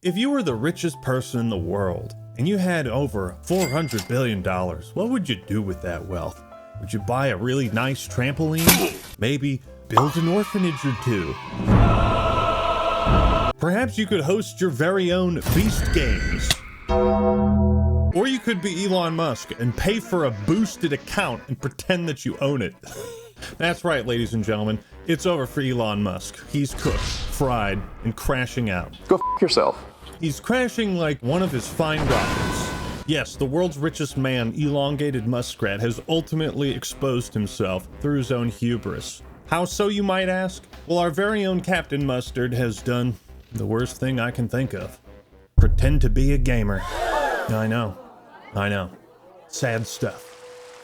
If you were the richest person in the world and you had over $400 billion, what would you do with that wealth? Would you buy a really nice trampoline? Maybe build an orphanage or two? Perhaps you could host your very own Beast Games. Or you could be Elon Musk and pay for a boosted account and pretend that you own it. That's right, ladies and gentlemen. It's over for Elon Musk. He's cooked, fried, and crashing out. Go f yourself. He's crashing like one of his fine rockets. Yes, the world's richest man, Elongated Muskrat, has ultimately exposed himself through his own hubris. How so, you might ask? Well, our very own Captain Mustard has done the worst thing I can think of. Pretend to be a gamer. I know. Sad stuff.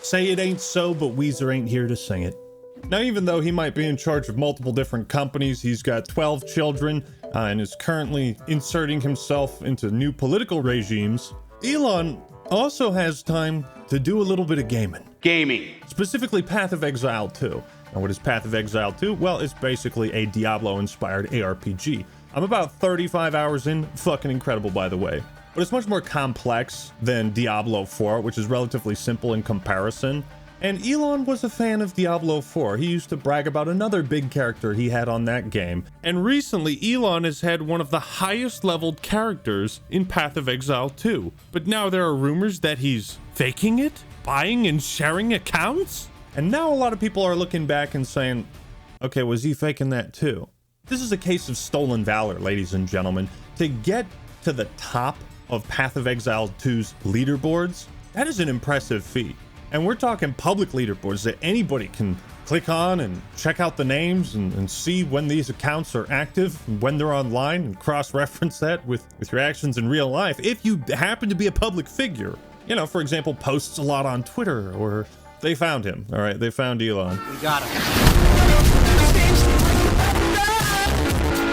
Say it ain't so, but Weezer ain't here to sing it. Now, even though he might be in charge of multiple different companies, he's got 12 children, and is currently inserting himself into new political regimes, Elon also has time to do a little bit of gaming. Specifically Path of Exile 2. And what is Path of Exile 2? Well, it's basically a Diablo-inspired ARPG. I'm about 35 hours in. Fucking incredible, by the way. But it's much more complex than Diablo 4, which is relatively simple in comparison. And Elon was a fan of Diablo 4. He used to brag about another big character he had on that game. And recently, Elon has had one of the highest leveled characters in Path of Exile 2. But now there are rumors that he's faking it, buying and sharing accounts. And now a lot of people are looking back and saying, okay, was he faking that too? This is a case of stolen valor, ladies and gentlemen. To get to the top of Path of Exile 2's leaderboards, that is an impressive feat. And we're talking public leaderboards that anybody can click on and check out the names and see when these accounts are active, and when they're online, and cross-reference that with your actions in real life. If you happen to be a public figure, you know, for example, posts a lot on Twitter, or they found him. All right, they found Elon. We got him.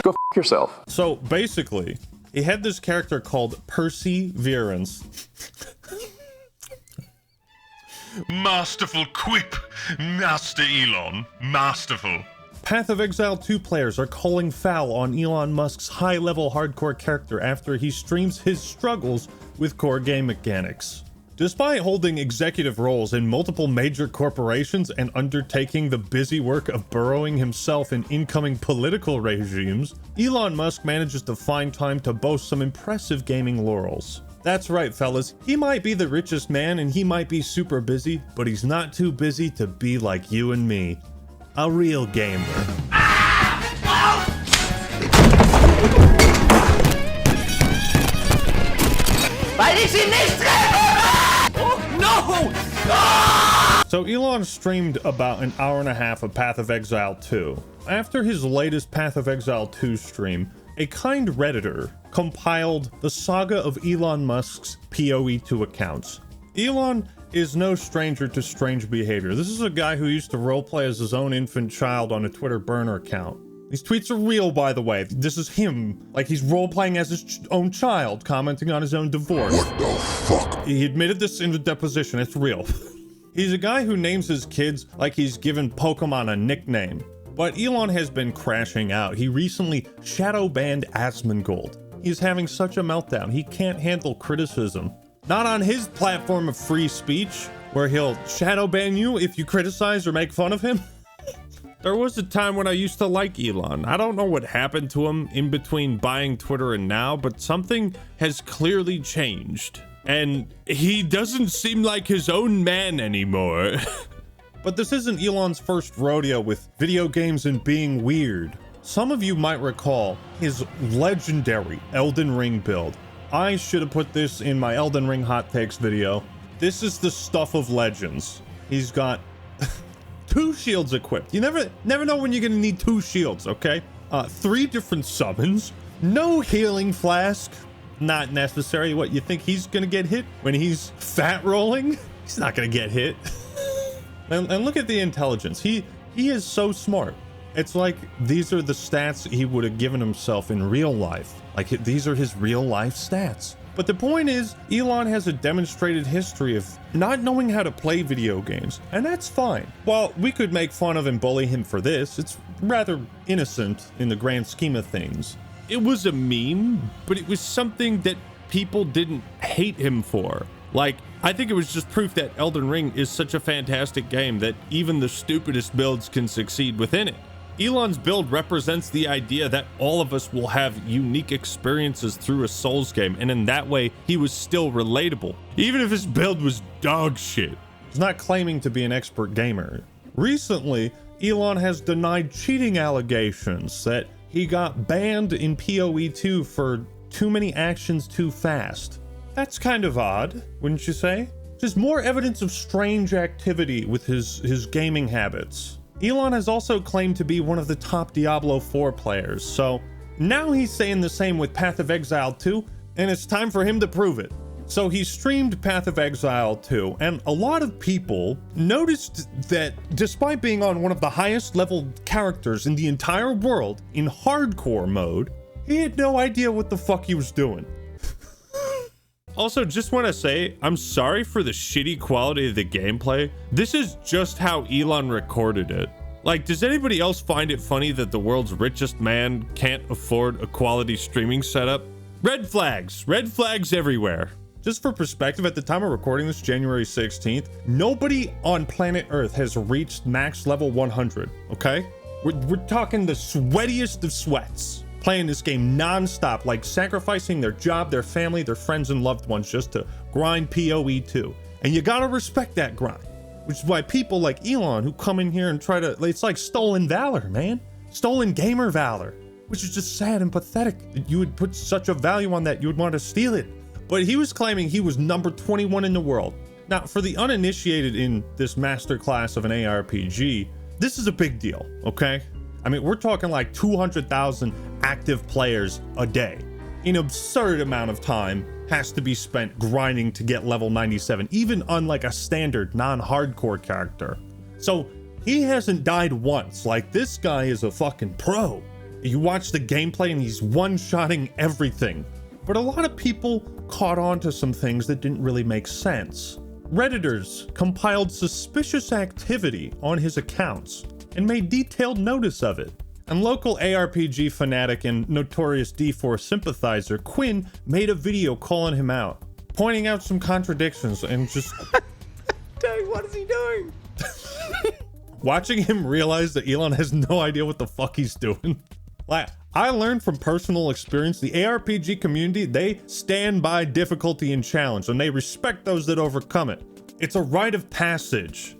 Go f yourself. So basically, he had this character called Perseverance. Masterful quip, Master Elon. Masterful. Path of Exile 2 players are calling foul on Elon Musk's high-level hardcore character after he streams his struggles with core game mechanics. Despite holding executive roles in multiple major corporations and undertaking the busy work of burrowing himself in incoming political regimes, Elon Musk manages to find time to boast some impressive gaming laurels. That's right, fellas. He might be the richest man and he might be super busy, but he's not too busy to be like you and me. A real gamer. So Elon streamed about an hour and a half of Path of Exile 2. After his latest Path of Exile 2 stream, a kind Redditor compiled the saga of Elon Musk's PoE2 accounts. Elon is no stranger to strange behavior. This is a guy who used to roleplay as his own infant child on a Twitter burner account. These tweets are real, by the way. This is him, like he's roleplaying as his own child, commenting on his own divorce. What the fuck? He admitted this in the deposition. It's real. He's a guy who names his kids like he's given Pokemon a nickname. But Elon has been crashing out. He recently shadow banned Asmongold. He's having such a meltdown. He can't handle criticism. Not on his platform of free speech, where he'll shadow ban you if you criticize or make fun of him. There was a time when I used to like Elon. I don't know what happened to him in between buying Twitter and now, but something has clearly changed. And he doesn't seem like his own man anymore. But this isn't Elon's first rodeo with video games and being weird. Some of you might recall his legendary Elden Ring build. I should have put this in my Elden Ring hot takes video. This is the stuff of legends. He's got 2 shields equipped. You never know when you're gonna need 2 shields, okay? 3 different summons, no healing flask, not necessary. What, you think he's gonna get hit when he's fat rolling? He's not gonna get hit. And look at the intelligence. He is so smart. It's like these are the stats he would have given himself in real life. Like these are his real life stats. But the point is, Elon has a demonstrated history of not knowing how to play video games, and that's fine. While we could make fun of and bully him for this, it's rather innocent in the grand scheme of things. it was a meme, but it was something that people didn't hate him for. Like, I think it was just proof that Elden Ring is such a fantastic game that even the stupidest builds can succeed within it. Elon's build represents the idea that all of us will have unique experiences through a Souls game, and in that way, he was still relatable, even if his build was dog shit. He's not claiming to be an expert gamer. Recently, Elon has denied cheating allegations that he got banned in PoE 2 for too many actions too fast. That's kind of odd, wouldn't you say? Just more evidence of strange activity with his gaming habits. Elon has also claimed to be one of the top Diablo 4 players, so now he's saying the same with Path of Exile 2, and it's time for him to prove it. So he streamed Path of Exile 2, and a lot of people noticed that despite being on one of the highest level characters in the entire world in hardcore mode, he had no idea what the fuck he was doing. Also, just want to say, I'm sorry for the shitty quality of the gameplay. This is just how Elon recorded it. Like, does anybody else find it funny that the world's richest man can't afford a quality streaming setup? Red flags everywhere. Just for perspective, at the time of recording this, January 16th, nobody on planet Earth has reached max level 100, okay? We're talking the sweatiest of sweats, playing this game non-stop, like sacrificing their job, their family, their friends and loved ones just to grind PoE 2. And you gotta respect that grind, which is why people like Elon who come in here and try to, it's like stolen valor, man. Stolen gamer valor, which is just sad and pathetic that you would put such a value on that you would want to steal it. But he was claiming he was number 21 in the world. Now, for the uninitiated in this masterclass of an ARPG, this is a big deal, okay? I mean, we're talking like 200,000 active players a day. An absurd amount of time has to be spent grinding to get level 97, even on like a standard non-hardcore character. So he hasn't died once. Like, this guy is a fucking pro. You watch the gameplay and he's one-shotting everything. But a lot of people caught on to some things that didn't really make sense. Redditors compiled suspicious activity on his accounts and made detailed notice of it. And local ARPG fanatic and notorious D4 sympathizer Quinn made a video calling him out, pointing out some contradictions and just... Dude, what is he doing? Watching him realize that Elon has no idea what the fuck he's doing. Like, I learned from personal experience, the ARPG community, they stand by difficulty and challenge, and they respect those that overcome it. It's a rite of passage.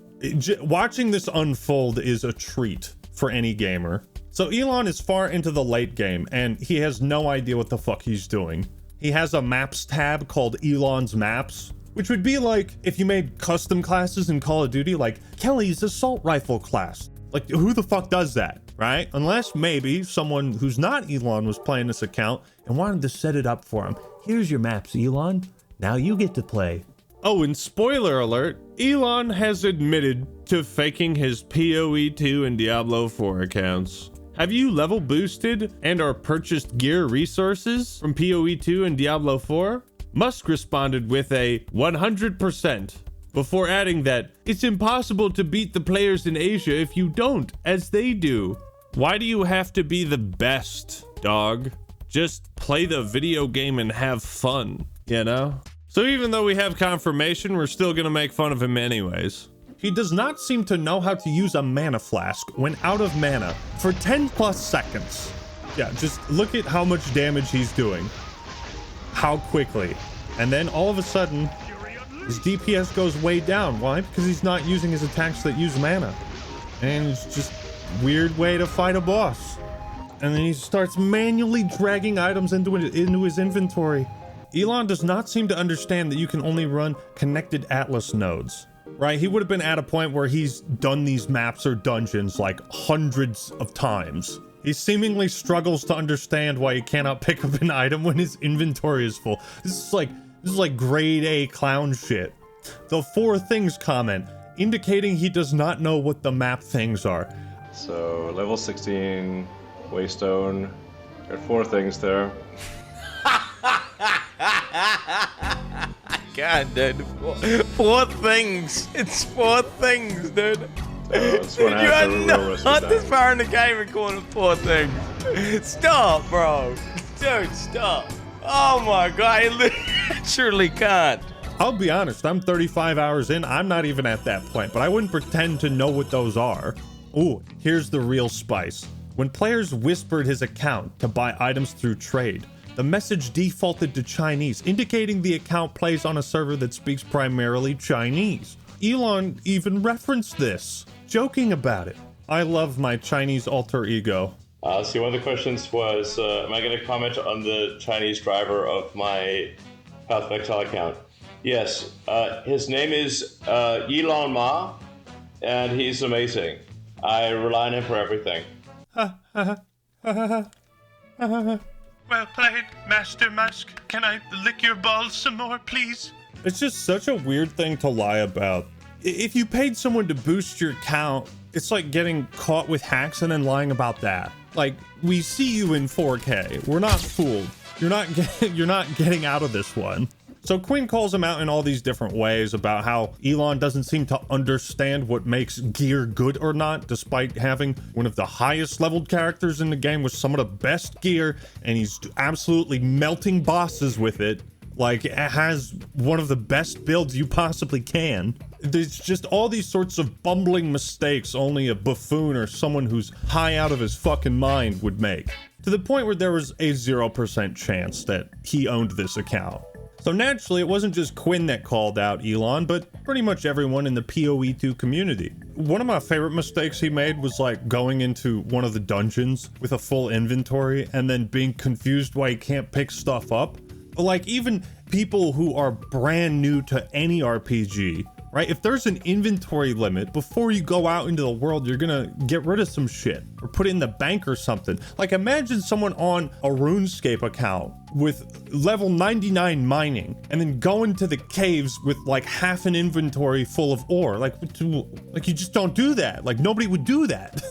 Watching this unfold is a treat for any gamer. So Elon is far into the late game, and he has no idea what the fuck he's doing. He has a maps tab called Elon's Maps, which would be like if you made custom classes in Call of Duty, like Kelly's assault rifle class. Like, who the fuck does that, right? Unless maybe someone who's not Elon was playing this account and wanted to set it up for him. Here's your maps, Elon. Now you get to play. Oh, and spoiler alert, Elon has admitted to faking his PoE 2 and Diablo 4 accounts. Have you level boosted and or purchased gear resources from PoE 2 and Diablo 4? Musk responded with a 100%. Before adding that, it's impossible to beat the players in Asia if you don't, as they do. Why do you have to be the best, dog? Just play the video game and have fun, you know? So even though we have confirmation, we're still gonna make fun of him anyways. He does not seem to know how to use a mana flask when out of mana for 10 plus seconds. Yeah, just look at how much damage he's doing. How quickly. And then all of a sudden, his DPS goes way down. Why? Because he's not using his attacks that use mana. And it's just a weird way to fight a boss. And then he starts manually dragging items into his inventory. Elon does not seem to understand that you can only run connected Atlas nodes, right? He would have been at a point where he's done these maps or dungeons like hundreds of times. He seemingly struggles to understand why he cannot pick up an item when his inventory is full. This is like grade A clown shit. The 4 things comment, indicating he does not know what the map things are. So level 16, Waystone, there are 4 things there. God, dude. 4 things. It's 4 things, dude. So You are not this far in the game and calling it 4 things. Stop, bro. Dude, stop. Oh my god, I literally can't. I'll be honest, I'm 35 hours in. I'm not even at that point, but I wouldn't pretend to know what those are. Ooh, here's the real spice. When players whispered his account to buy items through trade, the message defaulted to Chinese, indicating the account plays on a server that speaks primarily Chinese. Elon even referenced this, joking about it. I love my Chinese alter ego. See, one of the questions was, am I going to comment on the Chinese driver of my Path of Exile account? Yes. His name is Elon Musk, and he's amazing. I rely on him for everything. Well played, Master Musk. Can I lick your balls some more, please? It's just such a weird thing to lie about. If you paid someone to boost your account, it's like getting caught with hacks and then lying about that. Like, we see you in 4K. We're not fooled. You're not getting out of this one. So Quinn calls him out in all these different ways about how Elon doesn't seem to understand what makes gear good or not, despite having one of the highest leveled characters in the game with some of the best gear, and he's absolutely melting bosses with it. Like, it has one of the best builds you possibly can. There's just all these sorts of bumbling mistakes only a buffoon or someone who's high out of his fucking mind would make. To the point where there was a 0% chance that he owned this account. So naturally, it wasn't just Quinn that called out Elon, but pretty much everyone in the PoE2 community. One of my favorite mistakes he made was like going into one of the dungeons with a full inventory and then being confused why he can't pick stuff up. Like, even people who are brand new to any RPG, right? If there's an inventory limit, before you go out into the world, you're gonna get rid of some shit or put it in the bank or something. Like, imagine someone on a RuneScape account with level 99 mining and then going to the caves with like half an inventory full of ore. Like you just don't do that. Like, nobody would do that.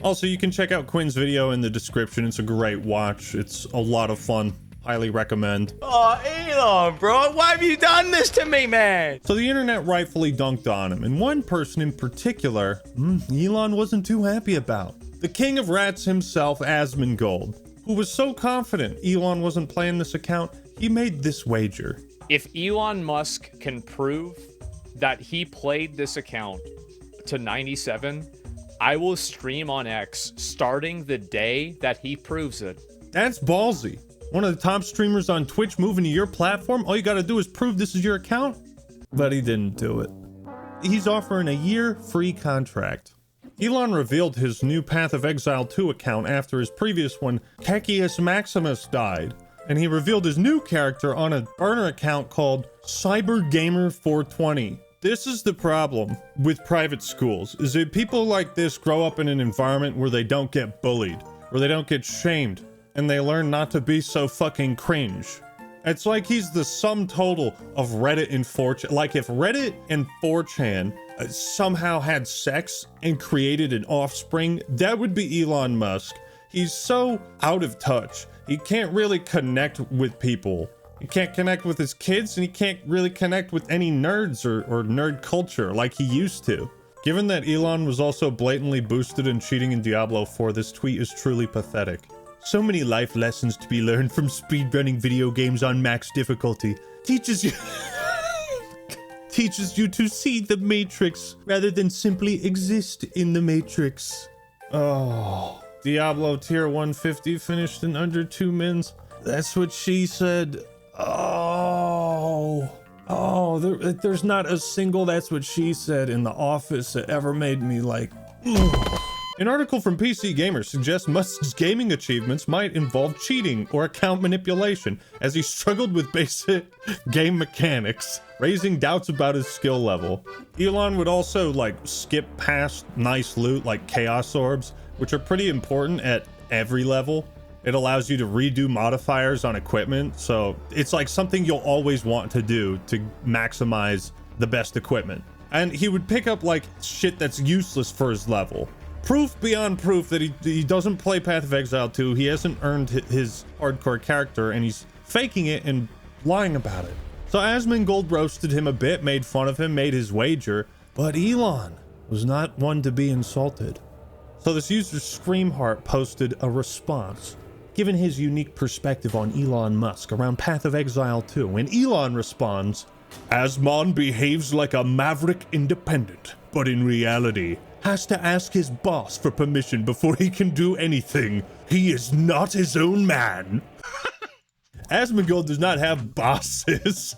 Also, you can check out Quinn's video in the description. It's a great watch. It's a lot of fun. Highly recommend. Oh, Elon, bro, why have you done this to me, man? So the internet rightfully dunked on him, and one person in particular, Elon wasn't too happy about. The king of rats himself, Asmongold, who was so confident Elon wasn't playing this account, he made this wager. If Elon Musk can prove that he played this account to 97, I will stream on X starting the day that he proves it. That's ballsy. One of the top streamers on Twitch moving to your platform, all you gotta do is prove this is your account. But he didn't do it. He's offering a year free contract. Elon revealed his new Path of Exile 2 account after his previous one, Kekius Maximus, died. And he revealed his new character on a burner account called CyberGamer420. This is the problem with private schools, is that people like this grow up in an environment where they don't get bullied, where they don't get shamed, and they learn not to be so fucking cringe. It's like he's the sum total of Reddit and 4chan. Like, if Reddit and 4chan somehow had sex and created an offspring, that would be Elon Musk. He's so out of touch. He can't really connect with people. He can't connect with his kids, and he can't really connect with any nerds or nerd culture like he used to. Given that Elon was also blatantly boosted and cheating in Diablo 4, this tweet is truly pathetic. So many life lessons to be learned from speedrunning video games on max difficulty. Teaches you to see the Matrix rather than simply exist in the Matrix. Oh, Diablo tier 150 finished in under 2 mins. That's what she said. There's not a single "that's what she said" in the office that ever made me like. An article from PC Gamer suggests Musk's gaming achievements might involve cheating or account manipulation, as he struggled with basic game mechanics, raising doubts about his skill level. Elon would also like skip past nice loot like chaos orbs, which are pretty important at every level. It allows you to redo modifiers on equipment, so it's like something you'll always want to do to maximize the best equipment. And he would pick up like shit that's useless for his level. Proof beyond proof that he doesn't play Path of Exile 2, he hasn't earned his hardcore character, and he's faking it and lying about it. So Asmongold roasted him a bit, made fun of him, made his wager, but Elon was not one to be insulted. So this user Screamheart posted a response. given his unique perspective on Elon Musk around Path of Exile 2, and Elon responds, Asmon behaves like a maverick independent, but in reality, has to ask his boss for permission before he can do anything. He is not his own man. Asmongold does not have bosses.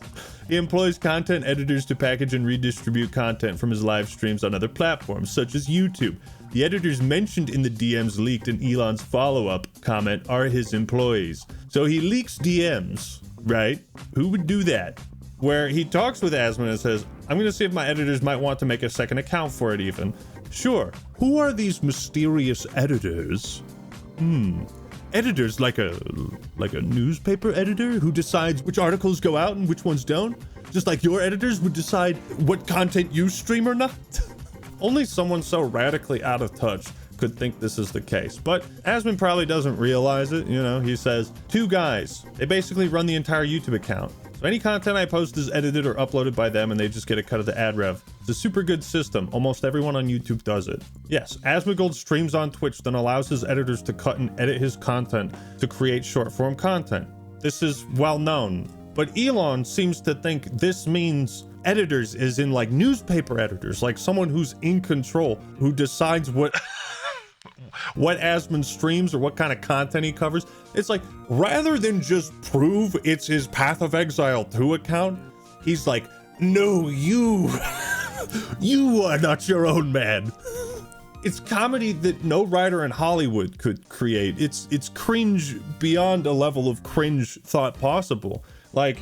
He employs content editors to package and redistribute content from his live streams on other platforms, such as YouTube. The editors mentioned in the DMs leaked in Elon's follow-up comment are his employees. So he leaks DMs, right? Who would do that? Where he talks with Asmon and says, I'm going to see if my editors might want to make a second account for it even. Sure. Who are these mysterious editors? Editors like a newspaper editor who decides which articles go out and which ones don't? Just like your editors would decide what content you stream or not? Only someone so radically out of touch could think this is the case. But Asmon probably doesn't realize it. You know, he says, 2 guys. They basically run the entire YouTube account. So any content I post is edited or uploaded by them and they just get a cut of the ad rev. It's a super good system. Almost everyone on YouTube does it. Yes, Asmongold streams on Twitch, then allows his editors to cut and edit his content to create short form content. This is well known. But Elon seems to think this means editors is in like newspaper editors, like someone who's in control, who decides what Asmon streams or what kind of content he covers. It's like, rather than just prove it's his Path of Exile 2 account, he's like, no, you are not your own man. It's comedy that no writer in Hollywood could create. It's cringe beyond a level of cringe thought possible. Like,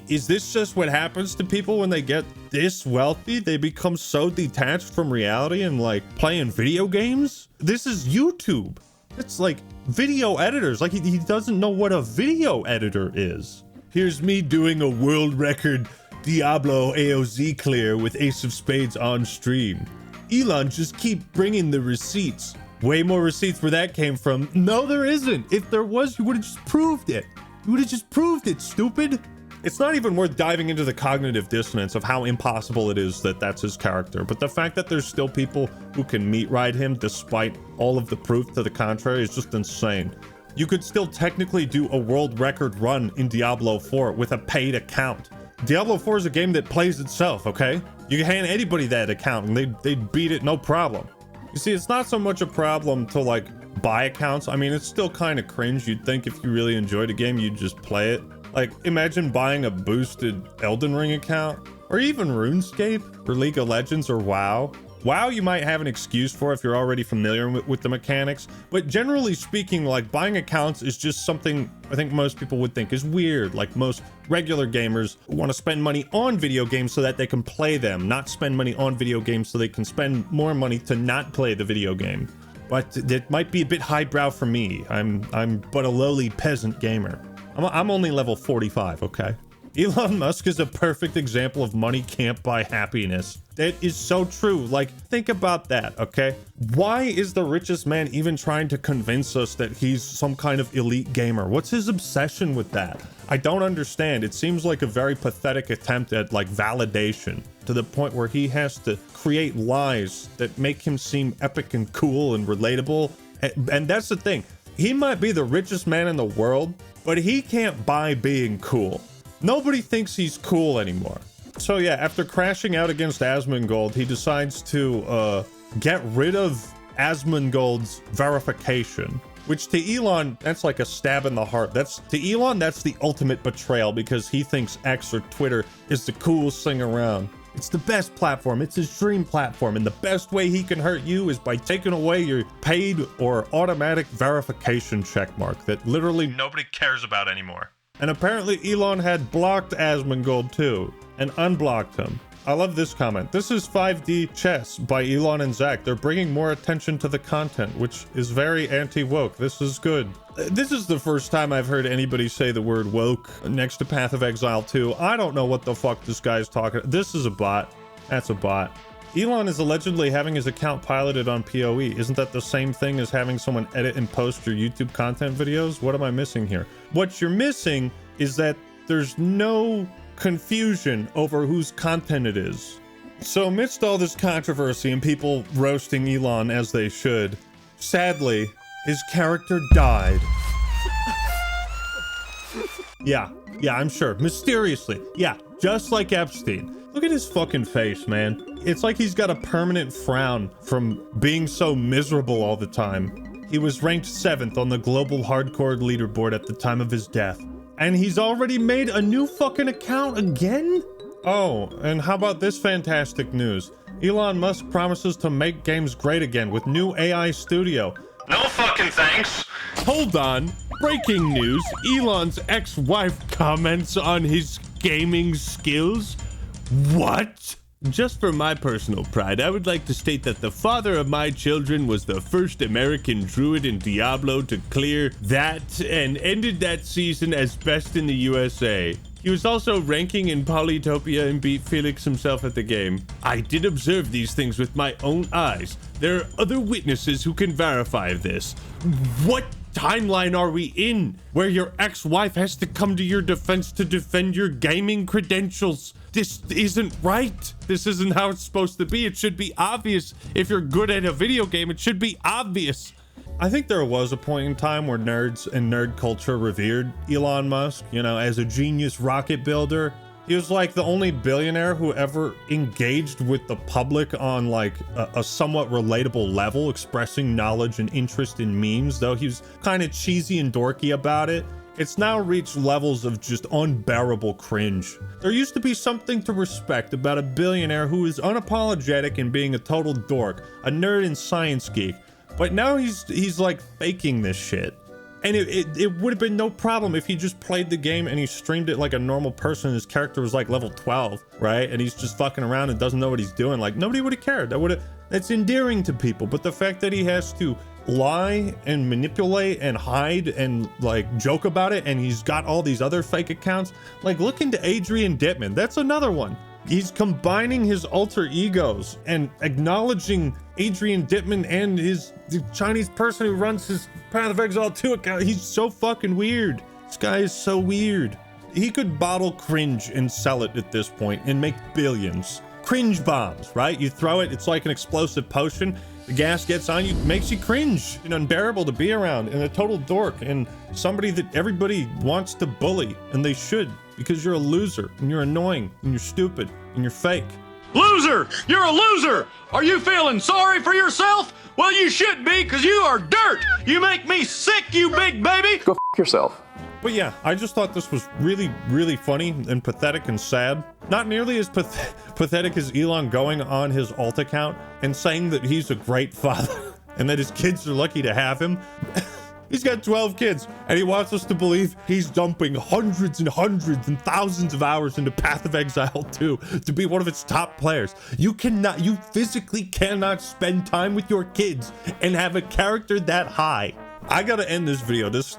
is this just what happens to people when they get this wealthy? They become so detached from reality and like playing video games? This is YouTube. It's like video editors. Like he doesn't know what a video editor is. Here's me doing a world record Diablo AOZ clear with Ace of Spades on stream. Elon, just keep bringing the receipts. Way more receipts where that came from. No, there isn't. If there was, you would have just proved it. You would have just proved it, stupid. It's not even worth diving into the cognitive dissonance of how impossible it is that that's his character, but the fact that there's still people who can meat ride him despite all of the proof to the contrary is just insane. You could still technically do a world record run in Diablo 4 with a paid account. Diablo 4 is a game that plays itself, okay? You can hand anybody that account and they'd beat it no problem. You see, it's not so much a problem to like buy accounts. I mean, it's still kind of cringe. You'd think if you really enjoyed a game, you'd just play it. Like, imagine buying a boosted Elden Ring account, or even RuneScape, or League of Legends, or WoW. WoW you might have an excuse for if you're already familiar with the mechanics, but generally speaking, like, buying accounts is just something I think most people would think is weird. Like, most regular gamers want to spend money on video games so that they can play them, not spend money on video games so they can spend more money to not play the video game. But it might be a bit highbrow for me. I'm but a lowly peasant gamer. I'm only level 45, okay? Elon Musk is a perfect example of money can't buy happiness. That is so true. Like, think about that, okay? Why is the richest man even trying to convince us that he's some kind of elite gamer? What's his obsession with that? I don't understand. It seems like a very pathetic attempt at, like, validation, to the point where he has to create lies that make him seem epic and cool and relatable. And that's the thing. He might be the richest man in the world, but he can't buy being cool. Nobody thinks he's cool anymore. So yeah, after crashing out against Asmongold, he decides to get rid of Asmongold's verification, which to Elon, that's like a stab in the heart. To Elon, that's the ultimate betrayal, because he thinks X or Twitter is the coolest thing around. It's the best platform. It's his dream platform. And the best way he can hurt you is by taking away your paid or automatic verification checkmark that literally Nobody cares about anymore. And apparently Elon had blocked Asmongold too, and unblocked him. I love this comment. This is 5D chess by Elon and Zach. They're bringing more attention to the content, which is very anti-woke. This is good. This is the first time I've heard anybody say the word woke next to Path of Exile 2. I don't know what the fuck this guy's talking. This is a bot. That's a bot. Elon is allegedly having his account piloted on PoE. Isn't that the same thing as having someone edit and post your YouTube content videos? What am I missing here? What you're missing is that there's no confusion over whose content it is. So amidst all this controversy and people roasting Elon as they should, sadly, his character died. Yeah, I'm sure. Mysteriously. Yeah, just like Epstein. Look at his fucking face, man. It's like he's got a permanent frown from being so miserable all the time. He was ranked 7th on the global hardcore leaderboard at the time of his death. And he's already made a new fucking account again? Oh, and how about this fantastic news? Elon Musk promises to make games great again with new AI studio. No fucking thanks. Hold on. Breaking news. Elon's ex-wife comments on his gaming skills. What? Just for my personal pride, I would like to state that the father of my children was the first American druid in Diablo to clear that and ended that season as best in the USA. He was also ranking in Polytopia and beat Felix himself at the game. I did observe these things with my own eyes. There are other witnesses who can verify this. What timeline are we in where your ex-wife has to come to your defense to defend your gaming credentials? This isn't right. This isn't how it's supposed to be. It should be obvious. If you're good at a video game, it should be obvious. I think there was a point in time where nerds and nerd culture revered Elon Musk, you know, as a genius rocket builder. He was like the only billionaire who ever engaged with the public on like a somewhat relatable level, expressing knowledge and interest in memes, though he was kind of cheesy and dorky about it. It's now reached levels of just unbearable cringe. There used to be something to respect about a billionaire who is unapologetic in being a total dork, a nerd and science geek. But now he's like faking this shit. And it would have been no problem if he just played the game and he streamed it like a normal person and his character was like level 12, right? And he's just fucking around and doesn't know what he's doing. Like, nobody would have cared. That's endearing to people. But the fact that he has to lie and manipulate and hide and like joke about it, and he's got all these other fake accounts, like look into Adrian Dittman. That's another one. He's combining his alter egos and acknowledging Adrian Dittman and the Chinese person who runs his Path of Exile 2 account. He's so fucking weird. This guy is so weird. He could bottle cringe and sell it at this point and make billions. Cringe bombs, right? You throw it, it's like an explosive potion. The gas gets on you, makes you cringe and unbearable to be around, and a total dork and somebody that everybody wants to bully, and they should, because you're a loser and you're annoying and you're stupid and you're fake. Loser! You're a loser! Are you feeling sorry for yourself? Well, you should be, because you are dirt! You make me sick, you big baby! Go yourself. But yeah, I just thought this was really, really funny and pathetic and sad. Not nearly as pathetic as Elon going on his alt account and saying that he's a great father and that his kids are lucky to have him. He's got 12 kids, and he wants us to believe he's dumping hundreds and hundreds and thousands of hours into Path of Exile 2 to be one of its top players. You physically cannot spend time with your kids and have a character that high. I gotta end this video. This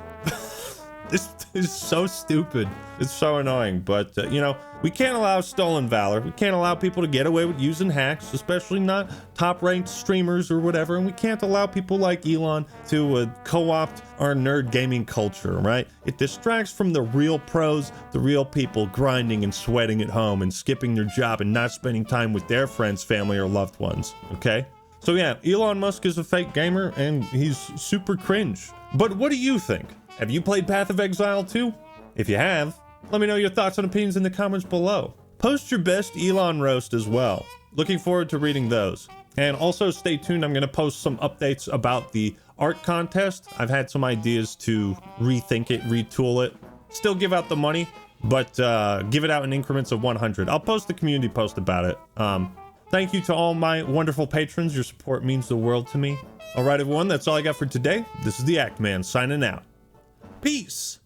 is so stupid. It's so annoying, but you know, we can't allow stolen valor. We can't allow people to get away with using hacks, especially not top-ranked streamers or whatever. And we can't allow people like Elon to co-opt our nerd gaming culture, right? It distracts from the real pros, the real people grinding and sweating at home and skipping their job and not spending time with their friends, family, or loved ones, okay? So yeah, Elon Musk is a fake gamer and he's super cringe. But what do you think? Have you played Path of Exile 2? If you have, let me know your thoughts and opinions in the comments below. Post your best Elon roast as well. Looking forward to reading those. And also stay tuned, I'm going to post some updates about the art contest. I've had some ideas to rethink it, retool it. Still give out the money, but give it out in increments of 100. I'll post the community post about it. Thank you to all my wonderful patrons. Your support means the world to me. All right, everyone, that's all I got for today. This is the Act Man signing out. Peace.